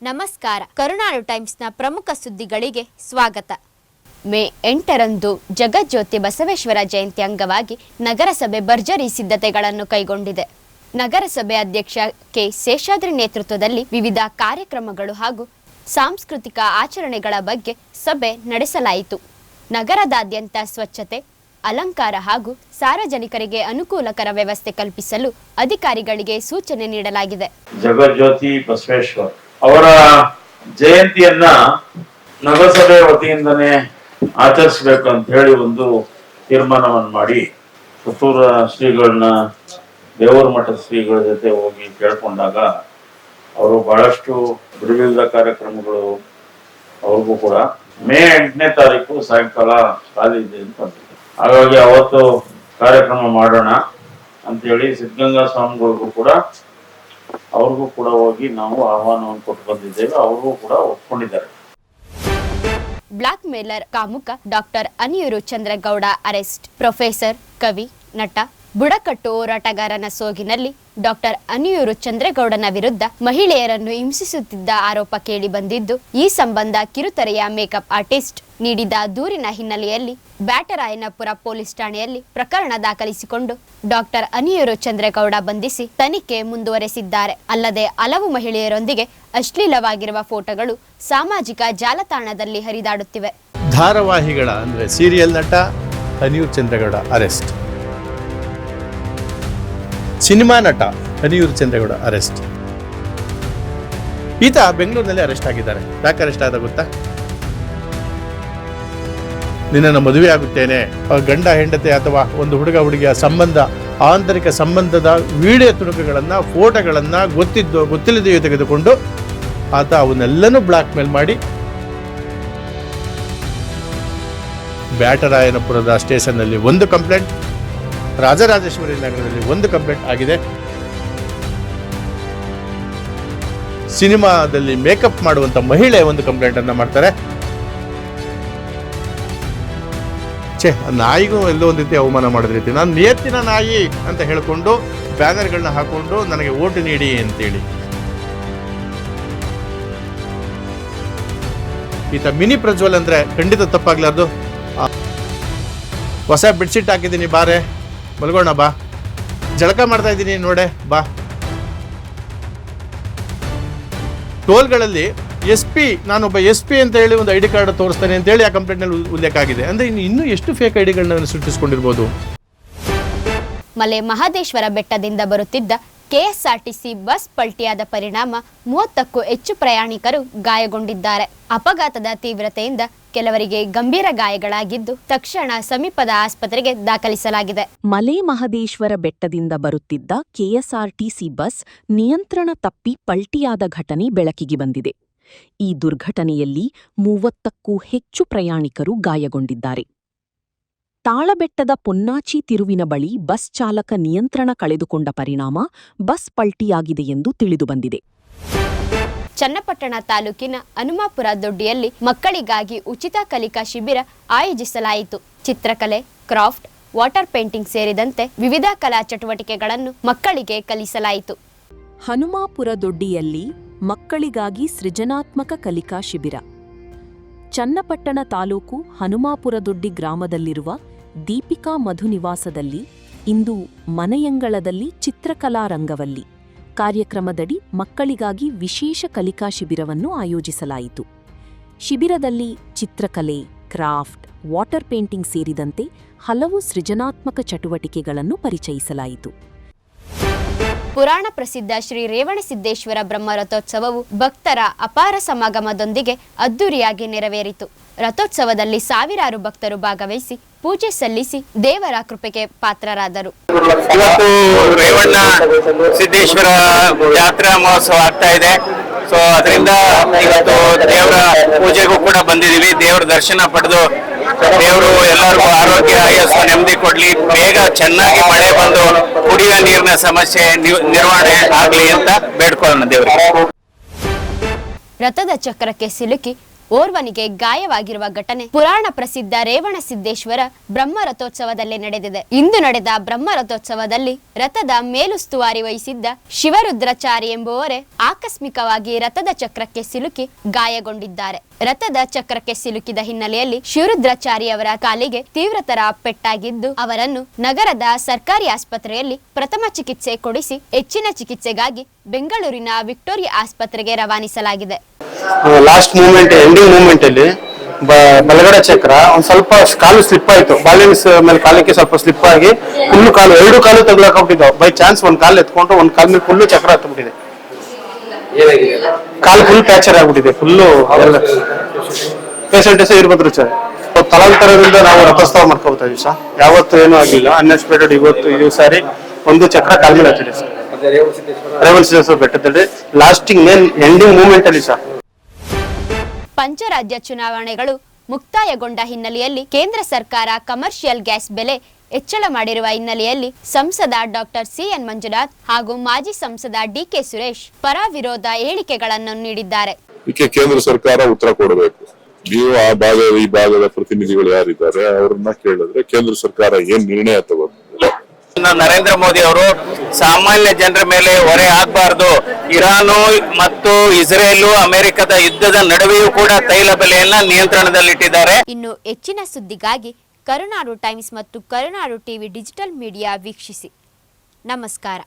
ನಮಸ್ಕಾರ. ಕರುನಾಡು ಟೈಮ್ಸ್ನ ಪ್ರಮುಖ ಸುದ್ದಿಗಳಿಗೆ ಸ್ವಾಗತ. ಮೇ 8ರಂದು ಜಗಜ್ಯೋತಿ ಬಸವೇಶ್ವರ ಜಯಂತಿ ಅಂಗವಾಗಿ ನಗರಸಭೆ ಭರ್ಜರಿ ಸಿದ್ಧತೆಗಳನ್ನು ಕೈಗೊಂಡಿದೆ. ನಗರಸಭೆ ಅಧ್ಯಕ್ಷ ಕೆ ಶೇಷಾದ್ರಿ ನೇತೃತ್ವದಲ್ಲಿ ವಿವಿಧ ಕಾರ್ಯಕ್ರಮಗಳು ಹಾಗೂ ಸಾಂಸ್ಕೃತಿಕ ಆಚರಣೆಗಳ ಬಗ್ಗೆ ಸಭೆ ನಡೆಸಲಾಯಿತು. ನಗರದಾದ್ಯಂತ ಸ್ವಚ್ಛತೆ, ಅಲಂಕಾರ ಹಾಗೂ ಸಾರ್ವಜನಿಕರಿಗೆ ಅನುಕೂಲಕರ ವ್ಯವಸ್ಥೆ ಕಲ್ಪಿಸಲು ಅಧಿಕಾರಿಗಳಿಗೆ ಸೂಚನೆ ನೀಡಲಾಗಿದೆ. ಜಗಜ್ಯೋತಿ ಬಸವೇಶ್ವರ ಅವರ ಜಯಂತಿಯನ್ನ ನಗರಸಭೆ ವತಿಯಿಂದನೇ ಆಚರಿಸಬೇಕು ಅಂತ ಹೇಳಿ ಒಂದು ತೀರ್ಮಾನವನ್ನು ಮಾಡಿ ಪುತ್ತೂರ ಶ್ರೀಗಳನ್ನ ದೇವರ ಮಠದ ಶ್ರೀಗಳ ಜೊತೆ ಹೋಗಿ ಕೇಳ್ಕೊಂಡಾಗ ಅವರು ಬಹಳಷ್ಟು ಬಿಡುವಿಲ್ಲದ ಕಾರ್ಯಕ್ರಮಗಳು ಅವ್ರಿಗೂ ಕೂಡ ಮೇ 8ನೇ ತಾರೀಕು ಸಾಯಂಕಾಲ ಖಾಲಿ ಇದೆ ಅಂತ ಅಂತಿದ್ರು. ಹಾಗಾಗಿ ಅವತ್ತು ಕಾರ್ಯಕ್ರಮ ಮಾಡೋಣ ಅಂತೇಳಿ ಸಿದ್ಧಗಂಗಾ ಸ್ವಾಮಿಗಳಿಗೂ ಕೂಡ ಅವ್ರಿಗೂ ಕೂಡ ಹೋಗಿ ನಾವು ಆಹ್ವಾನವನ್ನು ಕೊಟ್ಟು ಬಂದಿದ್ದೇವೆ. ಅವ್ರಿಗೂ ಕೂಡ ಒಪ್ಕೊಂಡಿದ್ದಾರೆ. ಬ್ಲಾಕ್ ಮೇಲರ್ ಕಾಮುಕ doctor Aniyuru Chandragowda arrest. Professor, ಕವಿ, ನಟ, ಬುಡಕಟ್ಟು ಹೋರಾಟಗಾರನ ಸೋಗಿನಲ್ಲಿ ಡಾಕ್ಟರ್ ಅನಿಯೂರು ಚಂದ್ರಗೌಡನ ವಿರುದ್ಧ ಮಹಿಳೆಯರನ್ನು ಹಿಂಸಿಸುತ್ತಿದ್ದ ಆರೋಪ ಕೇಳಿ ಬಂದಿದ್ದು, ಈ ಸಂಬಂಧ ಕಿರುತೆರೆಯ ಮೇಕಪ್ ಆರ್ಟಿಸ್ಟ್ ನೀಡಿದ ದೂರಿನ ಹಿನ್ನೆಲೆಯಲ್ಲಿ ಬ್ಯಾಟರಾಯನಪುರ ಪೊಲೀಸ್ ಠಾಣೆಯಲ್ಲಿ ಪ್ರಕರಣ ದಾಖಲಿಸಿಕೊಂಡು ಡಾಕ್ಟರ್ ಅನಿಯೂರು ಚಂದ್ರಗೌಡ ಬಂಧಿಸಿ ತನಿಖೆ ಮುಂದುವರೆಸಿದ್ದಾರೆ. ಅಲ್ಲದೆ ಹಲವು ಮಹಿಳೆಯರೊಂದಿಗೆ ಅಶ್ಲೀಲವಾಗಿರುವ ಫೋಟೋಗಳು ಸಾಮಾಜಿಕ ಜಾಲತಾಣದಲ್ಲಿ ಹರಿದಾಡುತ್ತಿವೆ. ಧಾರಾವಾಹಿಗಳ ಅಂದ್ರೆ ಸೀರಿಯಲ್ ನಟ ಅನಿಯೂರು ಚಂದ್ರಗೌಡ ಅರೆಸ್ಟ್. ಸಿನಿಮಾ ನಟ ಅನಿಯೂರು ಚಂದ್ರಗೌಡ ಅರೆಸ್ಟ್. ಈತ ಬೆಂಗಳೂರಿನಲ್ಲಿ ಅರೆಸ್ಟ್ ಆಗಿದ್ದಾರೆ. ಯಾಕೆ ಅರೆಸ್ಟ್ ಆದ ಗೊತ್ತಾ? ನಿನ್ನನ್ನು ಮದುವೆ ಆಗುತ್ತೇನೆ, ಗಂಡ ಹೆಂಡತಿ ಅಥವಾ ಒಂದು ಹುಡುಗ ಹುಡುಗಿಯ ಸಂಬಂಧ, ಆಂತರಿಕ ಸಂಬಂಧದ ವಿಡಿಯೋ ತುಣುಕುಗಳನ್ನ, ಫೋಟೋಗಳನ್ನ ಗೊತ್ತಿಲ್ಲದೆಯೋ ತೆಗೆದುಕೊಂಡು ಆತ ಅವನ್ನೆಲ್ಲನೂ ಬ್ಲಾಕ್ ಮೇಲ್ ಮಾಡಿ ಬ್ಯಾಟರಾಯನಪುರದ ಸ್ಟೇಷನ್ನಲ್ಲಿ ಒಂದು ಕಂಪ್ಲೇಂಟ್, ರಾಜರಾಜೇಶ್ವರಿ ನಗರದಲ್ಲಿ ಒಂದು ಕಂಪ್ಲೇಂಟ್ ಆಗಿದೆ. ಸಿನಿಮಾದಲ್ಲಿ ಮೇಕಪ್ ಮಾಡುವಂತ ಮಹಿಳೆ ಒಂದು ಕಂಪ್ಲೇಂಟ್ ಅನ್ನ ಮಾಡ್ತಾರೆ. ನಾಯಿಗೂ ಎಲ್ಲೋ ಒಂದು ರೀತಿ ಅವಮಾನ ಮಾಡಿದ ರೀತಿ, ನಾನು ನಿಯತ್ತಿನ ನಾಯಿ ಅಂತ ಹೇಳ್ಕೊಂಡು ಬ್ಯಾನರ್ಗಳನ್ನ ಹಾಕೊಂಡು ನನಗೆ ಓಟು ನೀಡಿ ಅಂತೇಳಿ ಈತ ಮಿನಿ ಪ್ರಜ್ವಲ್ ಅಂದ್ರೆ ಖಂಡಿತ ತಪ್ಪಾಗ್ಲಾರ್ದು. ಹೊಸ ಬೆಡ್ಶೀಟ್ ಹಾಕಿದ್ದೀನಿ, ಬಾರೆ ಮಲ್ಗೋಣ, ಬಾ, ಜಳಕ ಮಾಡ್ತಾ ಇದ್ದೀನಿ ನೋಡೆ, ಬಾ. ಟೋಲ್ಗಳಲ್ಲಿ SP, ನಾನೊಬ್ಬ SP ಅಂತ ಹೇಳಿ ಒಂದು ID ಕಾರ್ಡ್ ತೋರಿಸ್ತಾನೆ ಅಂತ ಹೇಳಿ ಆ ಕಂಪ್ಲೇಂಟ್ ನಲ್ಲಿ ಉಲ್ಲೇಖ ಆಗಿದೆ. ಅಂದ್ರೆ ಇನ್ನೂ ಎಷ್ಟು ಫೇಕ್ ಐಡಿಗಳನ್ನ ಸೃಷ್ಟಿಸಿಕೊಂಡಿರ್ಬೋದು. ಮಲೆ ಮಹದೇಶ್ವರ ಬೆಟ್ಟದಿಂದ ಬರುತ್ತಿದ್ದ KSRTC ಬಸ್ ಪಲ್ಟಿಯಾದ ಪರಿಣಾಮ 30ಕ್ಕೂ ಹೆಚ್ಚು ಪ್ರಯಾಣಿಕರು ಗಾಯಗೊಂಡಿದ್ದಾರೆ. ಅಪಘಾತದ ತೀವ್ರತೆಯಿಂದ ಕೆಲವರಿಗೆ ಗಂಭೀರ ಗಾಯಗಳಾಗಿದ್ದು ತಕ್ಷಣ ಸಮೀಪದ ಆಸ್ಪತ್ರೆಗೆ ದಾಖಲಿಸಲಾಗಿದೆ. ಮಲೆ ಮಹದೇಶ್ವರ ಬೆಟ್ಟದಿಂದ ಬರುತ್ತಿದ್ದ KSRTC ಬಸ್ ನಿಯಂತ್ರಣ ತಪ್ಪಿ ಪಲ್ಟಿಯಾದ ಘಟನೆ ಬೆಳಕಿಗೆ ಬಂದಿದೆ. ಈ ದುರ್ಘಟನೆಯಲ್ಲಿ 30ಕ್ಕೂ ಹೆಚ್ಚು ಪ್ರಯಾಣಿಕರು ಗಾಯಗೊಂಡಿದ್ದಾರೆ. ತಾಳಬೆಟ್ಟದ ಪೊನ್ನಾಚಿ ತಿರುವಿನ ಬಳಿ ಬಸ್ ಚಾಲಕ ನಿಯಂತ್ರಣ ಕಳೆದುಕೊಂಡ ಪರಿಣಾಮ ಬಸ್ ಪಲ್ಟಿಯಾಗಿದೆ ಎಂದು ತಿಳಿದುಬಂದಿದೆ. ಚನ್ನಪಟ್ಟಣ ತಾಲೂಕಿನ ಹನುಮಾಪುರ ದೊಡ್ಡಿಯಲ್ಲಿ ಮಕ್ಕಳಿಗಾಗಿ ಉಚಿತ ಕಲಿಕಾ ಶಿಬಿರ ಆಯೋಜಿಸಲಾಯಿತು. ಚಿತ್ರಕಲೆ, ಕ್ರಾಫ್ಟ್, ವಾಟರ್ ಪೇಂಟಿಂಗ್ ಸೇರಿದಂತೆ ವಿವಿಧ ಕಲಾ ಚಟುವಟಿಕೆಗಳನ್ನು ಮಕ್ಕಳಿಗೆ ಕಲಿಸಲಾಯಿತು. ಹನುಮಾಪುರ ದೊಡ್ಡಿಯಲ್ಲಿ ಮಕ್ಕಳಿಗಾಗಿ ಸೃಜನಾತ್ಮಕ ಕಲಿಕಾ ಶಿಬಿರ. ಚನ್ನಪಟ್ಟಣ ತಾಲೂಕು ಹನುಮಾಪುರ ದೊಡ್ಡಿ ಗ್ರಾಮದಲ್ಲಿರುವ ದೀಪಿಕಾ ಮಧು ನಿವಾಸದಲ್ಲಿ ಇಂದು ಮನೆಯಂಗಳದಲ್ಲಿ ಚಿತ್ರಕಲಾ ರಂಗವಲ್ಲಿ ಕಾರ್ಯಕ್ರಮದಡಿ ಮಕ್ಕಳಿಗಾಗಿ ವಿಶೇಷ ಕಲಿಕಾ ಶಿಬಿರವನ್ನು ಆಯೋಜಿಸಲಾಯಿತು. ಶಿಬಿರದಲ್ಲಿ ಚಿತ್ರಕಲೆ, ಕ್ರಾಫ್ಟ್, ವಾಟರ್ ಪೇಂಟಿಂಗ್ ಸೇರಿದಂತೆ ಹಲವು ಸೃಜನಾತ್ಮಕ ಚಟುವಟಿಕೆಗಳನ್ನು ಪರಿಚಯಿಸಲಾಯಿತು. ಪುರಾಣ ಪ್ರಸಿದ್ಧ ಶ್ರೀ ರೇವಣಸಿದ್ದೇಶ್ವರ ಬ್ರಹ್ಮ ರಥೋತ್ಸವವು ಭಕ್ತರ ಅಪಾರ ಸಮಾಗಮದೊಂದಿಗೆ ಅದ್ದೂರಿಯಾಗಿ ನೆರವೇರಿತು. ರಥೋತ್ಸವದಲ್ಲಿ ಸಾವಿರಾರು ಭಕ್ತರು ಭಾಗವಹಿಸಿ ಪೂಜೆ ಸಲ್ಲಿಸಿ ದೇವರ ಕೃಪೆಗೆ ಪಾತ್ರರಾದರು. ಇವತ್ತು ರೇವಣ್ಣ ಸಿದ್ದೇಶ್ವರ ಜಾತ್ರಾ ಮಹೋತ್ಸವ ಆಗ್ತಾ ಇದೆ. ಸೊ ಅದರಿಂದ ಇವತ್ತು ದೇವರ ಪೂಜೆಗೂ ಕೂಡ ಬಂದಿದ್ದೀವಿ. ದೇವರ ದರ್ಶನ ಪಡೆದು ದೇವರು ಎಲ್ಲರಿಗೂ ಆರೋಗ್ಯ, ಆಯಸ್ಸು, ನೆಮ್ಮದಿ ಕೊಡ್ಲಿ, ಬೇಗ ಚೆನ್ನಾಗಿ ಮಳೆ ಬಂದು ಕುಡಿಯುವ ನೀರಿನ ಸಮಸ್ಯೆ ನಿರ್ವಹಣೆ ಆಗ್ಲಿ ಅಂತ ಬೇಡ್ಕೊಳ್ಳೋಣ ದೇವರಿಗೆ. ರಥದ ಚಕ್ರಕ್ಕೆ ಸಿಲುಕಿ ಓರ್ವನಿಗೆ ಗಾಯವಾಗಿರುವ ಘಟನೆ ಪುರಾಣ ಪ್ರಸಿದ್ಧ ರೇವಣಸಿದ್ದೇಶ್ವರ ಬ್ರಹ್ಮ ರಥೋತ್ಸವದಲ್ಲಿ ನಡೆದಿದೆ. ಇಂದು ನಡೆದ ಬ್ರಹ್ಮ ರಥೋತ್ಸವದಲ್ಲಿ ರಥದ ಮೇಲುಸ್ತುವಾರಿ ವಹಿಸಿದ್ದ ಶಿವರುದ್ರಾಚಾರಿ ಎಂಬುವರೇ ಆಕಸ್ಮಿಕವಾಗಿ ರಥದ ಚಕ್ರಕ್ಕೆ ಸಿಲುಕಿ ಗಾಯಗೊಂಡಿದ್ದಾರೆ. ರಥದ ಚಕ್ರಕ್ಕೆ ಸಿಲುಕಿದ ಹಿನ್ನೆಲೆಯಲ್ಲಿ ಶಿವರುದ್ರಾಚಾರಿ ಅವರ ಕಾಲಿಗೆ ತೀವ್ರತರ ಪೆಟ್ಟಾಗಿದ್ದು ಅವರನ್ನು ನಗರದ ಸರ್ಕಾರಿ ಆಸ್ಪತ್ರೆಯಲ್ಲಿ ಪ್ರಥಮ ಚಿಕಿತ್ಸೆ ಕೊಡಿಸಿ ಹೆಚ್ಚಿನ ಚಿಕಿತ್ಸೆಗಾಗಿ ಬೆಂಗಳೂರಿನ ವಿಕ್ಟೋರಿಯಾ ಆಸ್ಪತ್ರೆಗೆ ರವಾನಿಸಲಾಗಿದೆ. ಲಾಸ್ಟ್ ಮೂಮೆಂಟ್ ಎಂಡಿಂಗ್ ಮೂಮೆಂಟ್ ಅಲ್ಲಿ ಬಲಗಡೆ ಚಕ್ರ ಒಂದ್ ಸ್ವಲ್ಪ ಕಾಲು ಸ್ಲಿಪ್ ಆಯ್ತು. ಬ್ಯಾಲೆನ್ಸ್ ಮೇಲೆ ಕಾಲಕ್ಕೆ ಸ್ವಲ್ಪ ಸ್ಲಿಪ್ ಆಗಿ ಫುಲ್ ಕಾಲು ಎರಡು ಕಾಲು ತಗ್ಲಾಕೊಂಡ್ಬಿಟ್ಟಿದ್ದಾವೆ. ಬೈ ಚಾನ್ಸ್ ಒಂದ್ ಕಾಲು ಎತ್ಕೊಂಡು ಒಂದ್ ಕಾಲ್ ಮೇಲೆ ಫುಲ್ಲು ಚಕ್ರ ಹತ್ಬಿಟ್ಟಿದೆ. ಕಾಲು ಫುಲ್ ಫ್ರಾಕ್ಚರ್ ಆಗ್ಬಿಟ್ಟಿದೆ. ಫುಲ್ಲು ಪೇಷಂಟ್ ಇರ್ಬೋದು ಸರ್. ತಲಾಂತರದಿಂದ ನಾವು ರಥೋತ್ಸವ ಮಾಡ್ಕೋತಾ ಇದೀವಿ ಸರ್. ಯಾವತ್ತು ಏನೂ ಆಗಿಲ್ಲ. ಅನ್ಎಕ್ಸ್ಪೆಕ್ಟೆಡ್ ಇವತ್ತು ಇದು ಸಾರಿ ಒಂದು ಚಕ್ರ ಕಾಲ್ ಮೇಲೆ ಹತ್ತಿದೆ ಸರ್. ರೇವಣಸಿದ್ದೇಶ್ವರ ಬೆಟ್ಟದಲ್ಲಿ ಲಾಸ್ಟಿಂಗ್ ಮೇನ್ ಎಂಡಿಂಗ್ ಮೂಮೆಂಟ್ ಅಲ್ಲಿ ಸರ್. ಪಂಚರಾಜ್ಯ ಚುನಾವಣೆಗಳು ಮುಕ್ತಾಯಗೊಂಡ ಹಿನ್ನೆಲೆಯಲ್ಲಿ ಕೇಂದ್ರ ಸರ್ಕಾರ ಕಮರ್ಷಿಯಲ್ ಗ್ಯಾಸ್ ಬೆಲೆ ಹೆಚ್ಚಳ ಮಾಡಿರುವ ಹಿನ್ನೆಲೆಯಲ್ಲಿ ಸಂಸದ ಡಾಕ್ಟರ್ ಸಿಎನ್ ಮಂಜುನಾಥ್ ಹಾಗೂ ಮಾಜಿ ಸಂಸದ ಡಿಕೆ ಸುರೇಶ್ ಪರ ವಿರೋಧ ಹೇಳಿಕೆಗಳನ್ನು ನೀಡಿದ್ದಾರೆ. ಇದಕ್ಕೆ ಕೇಂದ್ರ ಸರ್ಕಾರ ಉತ್ತರ ಕೊಡಬೇಕು. ನೀವು ಆ ಭಾಗದ ಈ ಭಾಗದ ಪ್ರತಿನಿಧಿಗಳು ಯಾರಿದ್ದಾರೆ ಅವ್ರನ್ನ ಕೇಳಿದ್ರೆ ಕೇಂದ್ರ ಸರ್ಕಾರ ಏನ್ ನಿರ್ಣಯ ತಗೋತಿದೆ. ನರೇಂದ್ರ ಮೋದಿ ಅವರು ಸಾಮಾನ್ಯ ಜನರ ಮೇಲೆ ಹೊರೆ ಆಗಬಾರದು. ಇರಾನು ಮತ್ತು ಇಸ್ರೇಲ್ ಅಮೆರಿಕದ ಯುದ್ಧದ ನಡುವೆಯೂ ಕೂಡ ತೈಲ ಬೆಲೆಯನ್ನ ನಿಯಂತ್ರಣದಲ್ಲಿಟ್ಟಿದ್ದಾರೆ. ಇನ್ನು ಹೆಚ್ಚಿನ ಸುದ್ದಿಗಾಗಿ ಕರುನಾಡು ಟೈಮ್ಸ್ ಮತ್ತು ಕರುನಾಡು ಟಿವಿ ಡಿಜಿಟಲ್ ಮೀಡಿಯಾ ವೀಕ್ಷಿಸಿ. ನಮಸ್ಕಾರ.